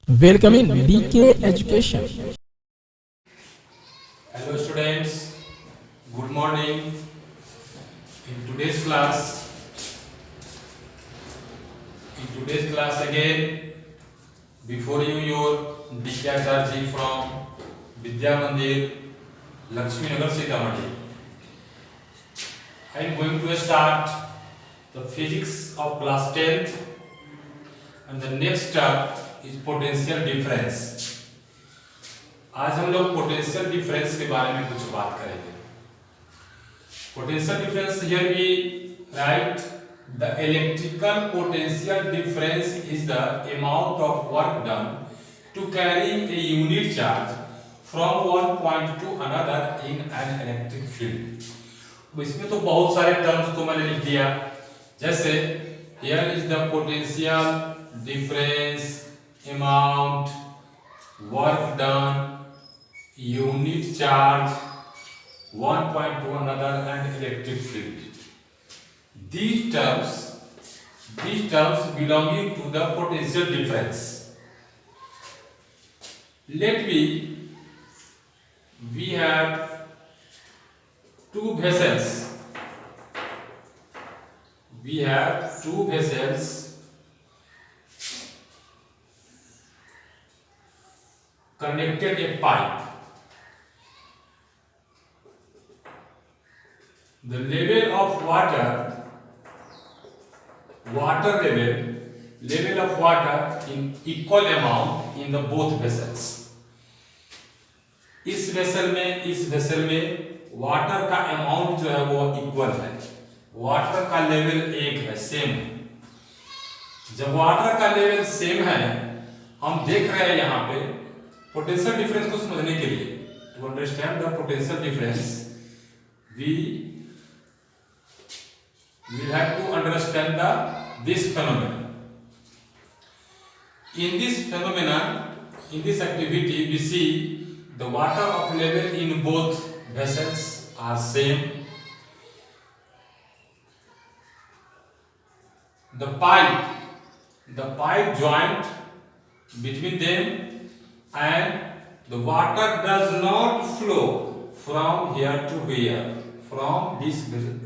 Welcome in DK Education. Hello students, good morning. In today's class again, before you your DK Acharya from Vidya Mandir, Lakshmi Nagar, Sitamarhi. I am going to start the physics of class 10th, and the next step is potential difference. आज हम लोग potential difference के बारे में कुछ बात करेंगे. Potential difference here we write the electrical potential difference is the amount of work done to carry a unit charge from one point to another in an electric field. इसमें तो बहुत सारे टर्म्स को मैंने लिख दिया, जैसे here is the potential difference amount work done unit charge one point to another and electric field. These terms belonging to the potential difference. We have two vessels. Connected a pipe. The level of water in equal amount in the both vessels. इस vessel में water का amount जो है वो equal है, water का level एक है, सेम है. जब वाटर का लेवल सेम है, हम देख रहे हैं यहाँ पे पोटेंशियल डिफरेंस को समझने के लिए, to understand the potential difference we will have to understand this phenomenon. In this activity, we see the water of level in both vessels are same. The pipe joint between them, and the water does not flow from here to here, from this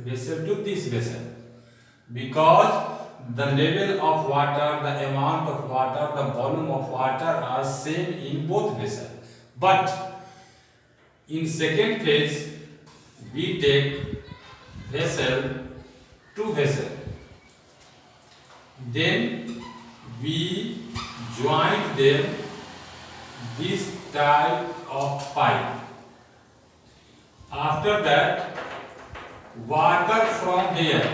vessel to this vessel, because the level of water, the amount of water, the volume of water are same in both vessels. But in second phase, we take vessel to vessel, then we join them this type of pipe. After that, water from here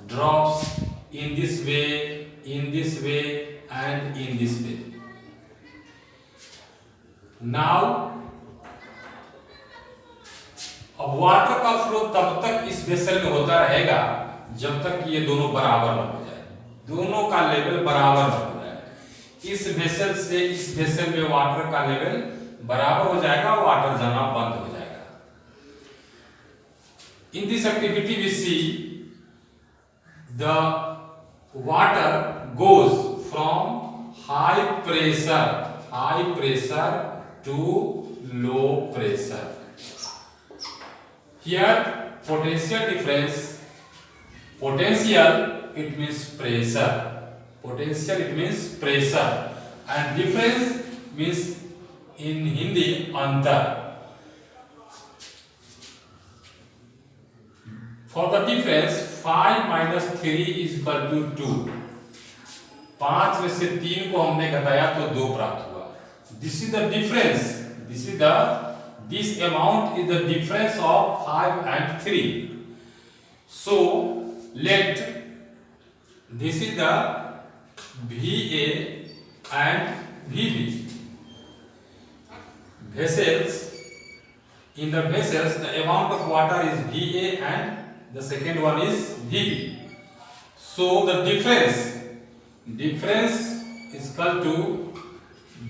drops in this way, and in this way. Now, अब water का flow तब तक इस vessel में होता रहेगा जब तक ये दोनों बराबर न हो जाए, दोनों का लेवल बराबर न हो जाए. इस वेसल से इस वेसल में वाटर का लेवल बराबर हो जाएगा, वाटर जाना बंद हो जाएगा. In this activity, we see the water goes from high pressure to low pressure. Here, potential difference. Potential it means pressure, and difference means in Hindi antar. For the difference, 5 minus 3 is equal to 2. 5 में से 3 को हमने घटाया तो 2 प्राप्त हुआ. This is the difference. This amount is the difference of 5 and 3. So this is the VA and VB. In the vessels, the amount of water is VA and the second one is VB. So the difference is equal to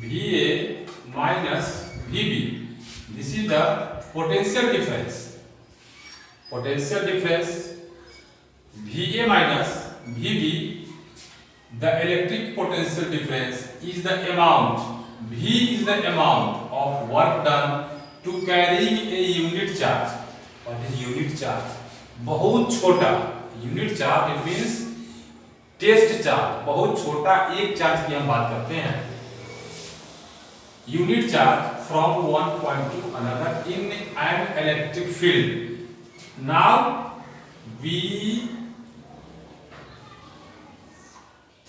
VA minus VB. This is the potential difference. Potential difference VA minus VB, the electric potential difference is the amount, V is the amount of work done to carrying a unit charge. What is unit charge? बहुत छोटा unit charge, it means test charge, बहुत छोटा एक charge की हम बात करते हैं. Unit charge from one point to another in an electric field. Now we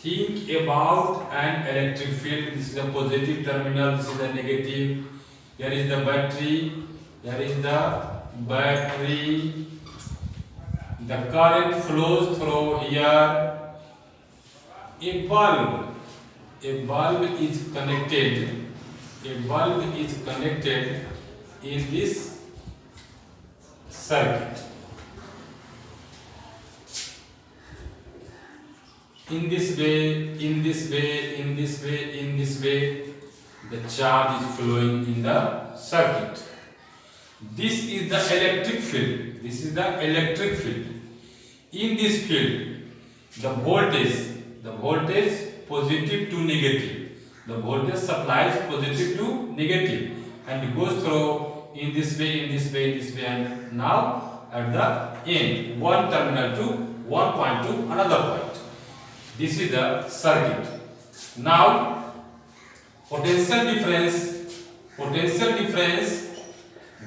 think about an electric field. This is the positive terminal, this is the negative. Here is the battery, here is the battery. The current flows through here. A bulb is connected. A bulb is connected in this circuit. In this way, in this way, in this way, in this way, the charge is flowing in the circuit. This is the electric field. This is the electric field. In this field, the voltage positive to negative. The voltage supplies positive to negative and goes through in this way, in this way, in this way, and now at the end, one terminal to one point to another point. This is the circuit. Now potential difference,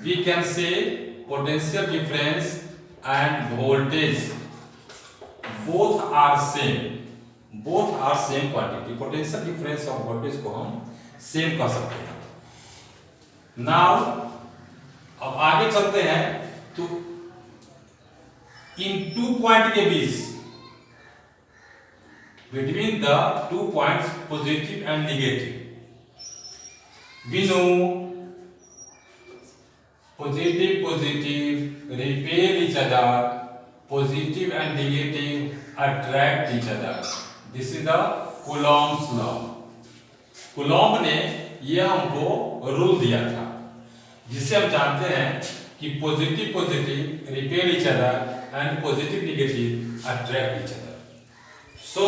we can say potential difference and voltage both are same quantity. Potential difference of voltage को हम same कर सकते हैं. Now अब आगे चलते हैं तो इन 2 पॉइंट के बीच, between the 2 points positive and negative, we know positive repel each other, positive and negative attract each other. This is the Coulomb's law. Coulomb ने ये हमको रूल दिया था, जिससे हम जानते हैं कि positive repel each other and positive negative attract each other. So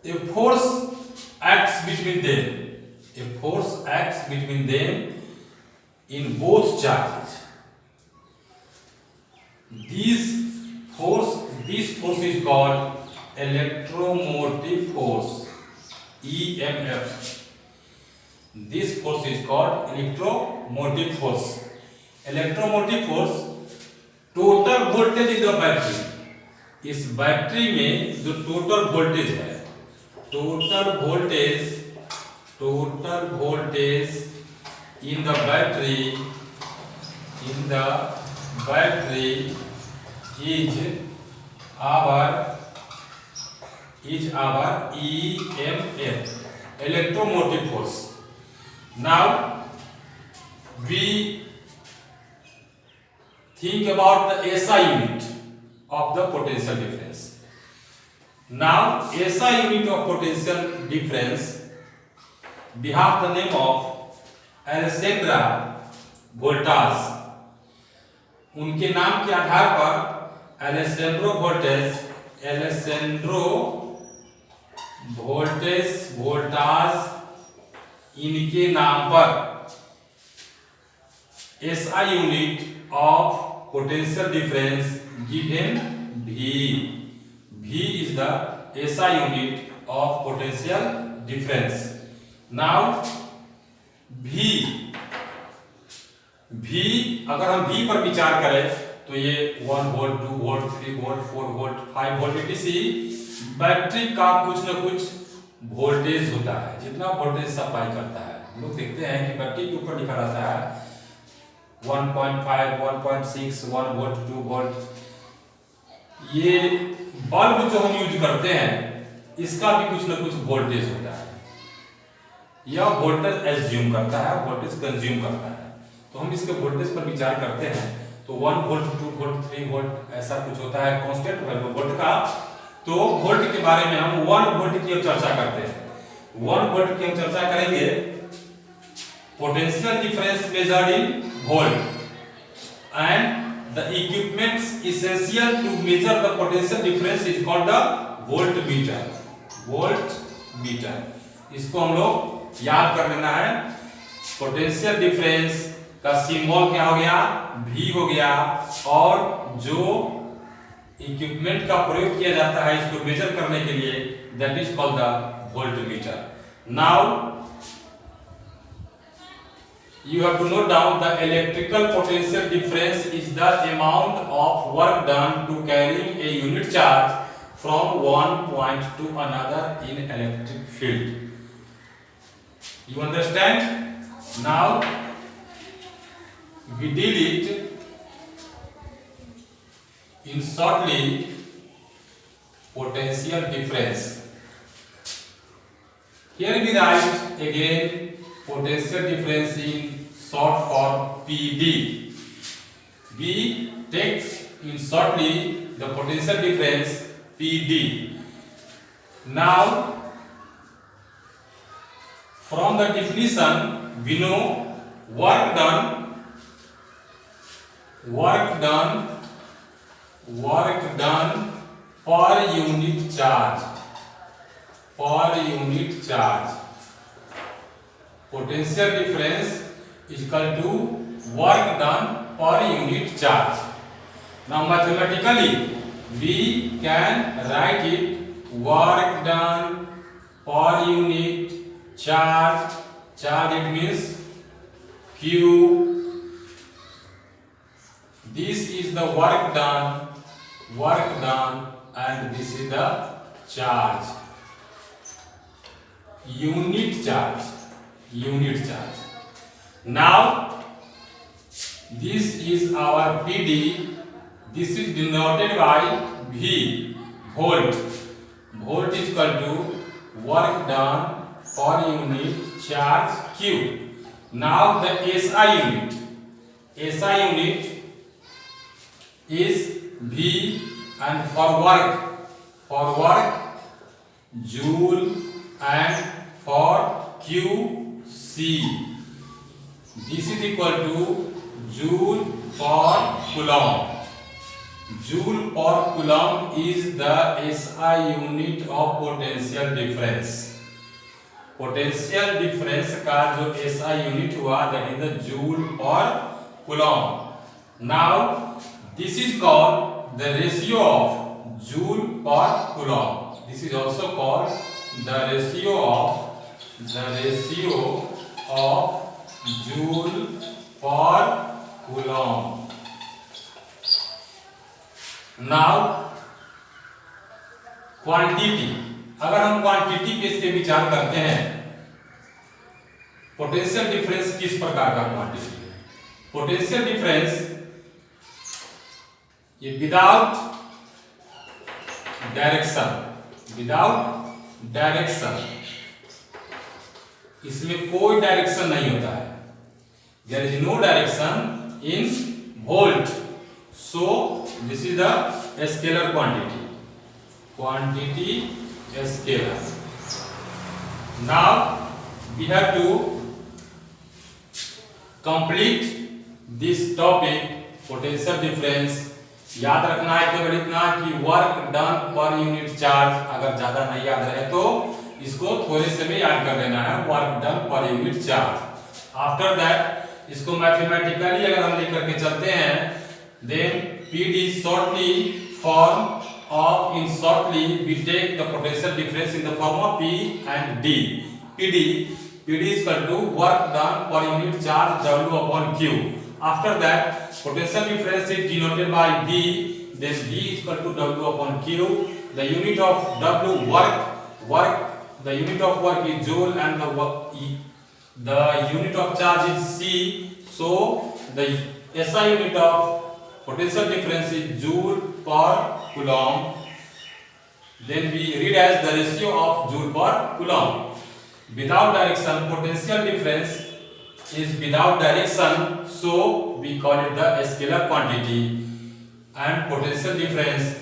a force acts between them. A force acts between them in both charges. This force is called electromotive force, EMF. This force is called electromotive force. Electromotive force, total voltage in the battery. इस battery में जो total voltage है, total voltage in the battery is our EMF, electromotive force. Now we think about the SI unit of the potential difference. Now SI unit of potential difference, we have the name of Alexandra Voltas. उनके नाम के आधार पर Alessandro Voltas इनके नाम पर SI unit of potential difference given V. V is the SI unit of potential difference. Now V अगर हम V पर विचार करें तो ये 1 volt, 2 volt, 3 volt, 4 volt, 5 volt, etc. Battery का कुछ न कुछ वोल्टेज होता है, जितना वोल्टेज सप्लाई करता है. हम लोग देखते हैं कि बैटरी के ऊपर लिखा रहता है 1.5, 1.6, 1 वोल्ट, 2 वोल्ट. ये बल्ब जो हम यूज करते हैं इसका भी कुछ न कुछ वोल्टेज होता है. यह वोल्टेज एज्यूम करता है, वोल्टेज कंज्यूम करता है. तो हम इसके वोल्टेज पर विचार करते हैं तो 1 वोल्ट, 2 वोल्ट, 3 वोल्ट ऐसा कुछ होता है कांस्टेंट वैल्यू वोल्ट का. तो वोल्ट के बारे में हम 1 वोल्ट की चर्चा करते हैं. 1 वोल्ट की हम चर्चा करेंगे. Potential difference measured in volt and the equipment essential to measure the potential difference is called the voltmeter. Voltmeter, इसको हम लोग याद कर लेना है। पोटेंशियल डिफरेंस का सिंबल क्या हो गया, V हो गया, और जो इक्विपमेंट का प्रयोग किया जाता है इसको मेजर करने के लिए, that is called the voltmeter. Now you have to note down the electrical potential difference is the amount of work done to carrying a unit charge from one point to another in electric field. You understand? Now we deal it in shortly potential difference. Here we write again potential difference in short form PD. We take in shortly the potential difference PD. Now from the definition we know work done per unit charge. Potential difference is equal to work done per unit charge. Now mathematically we can write it work done per unit charge. It means Q. This is the work done, and this is the charge. Unit charge. Now this is our PD. This is denoted by V, volt. Volt is equal to work done per unit charge Q. Now the SI unit is V, and for work joule, and for Q C. This is equal to joule per coulomb. Joule per coulomb is the SI unit of potential difference. Potential difference का जो SI unit हुआ, that is the joule per coulomb. Now this is called the ratio of joule per coulomb. This is also called the ratio of joule per coulomb. Now quantity, अगर हम quantity पे इसके विचार करते हैं, potential difference किस प्रकार का क्वांटिटी है? पोटेंशियल डिफरेंस ये विदाउट डायरेक्शन, इसमें कोई डायरेक्शन नहीं होता है। There is no direction in volt, so this is the scalar quantity scalar. Now we have to complete this topic potential difference. याद रखना है केवल इतना कि work done per unit charge, अगर ज्यादा नहीं याद रहे तो इसको थोड़े से में याद कर लेना है, work done per unit charge. After that इसको मैथमेटिकली अगर हम लेकर के चलते हैं, then PD shortly form of, in shortly we take the potential difference in the form of P and D. PD is equal to work done per unit charge W upon Q. After that potential difference is denoted by V, then V is equal to W upon Q. The unit of W work, the unit of work is joule, and the unit of charge is C. So the SI unit of potential difference is joule per coulomb. Then we read as the ratio of joule per coulomb. Without direction, potential difference is without direction, so we call it the scalar quantity. And potential difference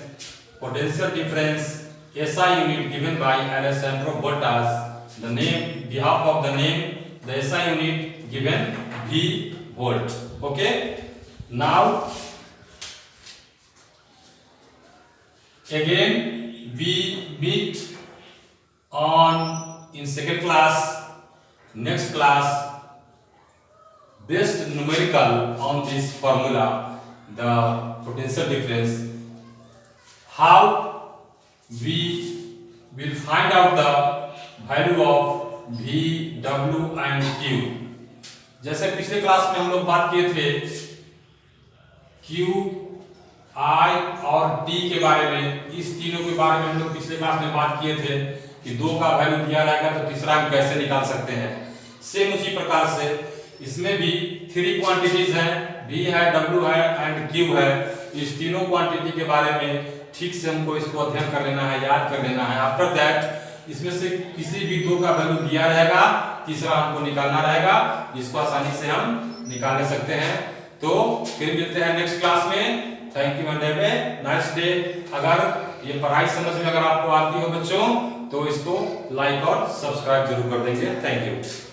SI unit given by Alessandro Voltas. The name, behalf of the name, the SI unit given V volt. Okay. Now again we meet in second class, next class, based numerical on this formula, the potential difference, how we will find out the value of V, W and Q। जैसे पिछले class में हम लोग बात किए थे Q, I और T के बारे में, इस तीनों के बारे में हम लोग पिछले क्लास में बात किए थे कि दो का वैल्यू दिया रहेगा तो तीसरा हम कैसे निकाल सकते हैं। सेम उसी प्रकार से इसमें भी 3 क्वांटिटीज हैं, V है, W है एंड Q है। इस तीनों क्वांटिटी के बारे में ठीक से हमको इसको अध्ययन कर लेना है, याद कर लेना है। आफ्टर दैट इसमें से किसी भी दो का वैल्यू दिया रहेगा, तीसरा हमको निकालना रहेगा, जिसको आसानी से हम निकाल सकते हैं। तो फिर मिलते हैं नेक्स्ट क्लास में। Thank you and have a nice day. अगर ये पढ़ाई समझ में अगर आपको आती हो बच्चों तो इसको लाइक और सब्सक्राइब जरूर कर देंगे। Thank you.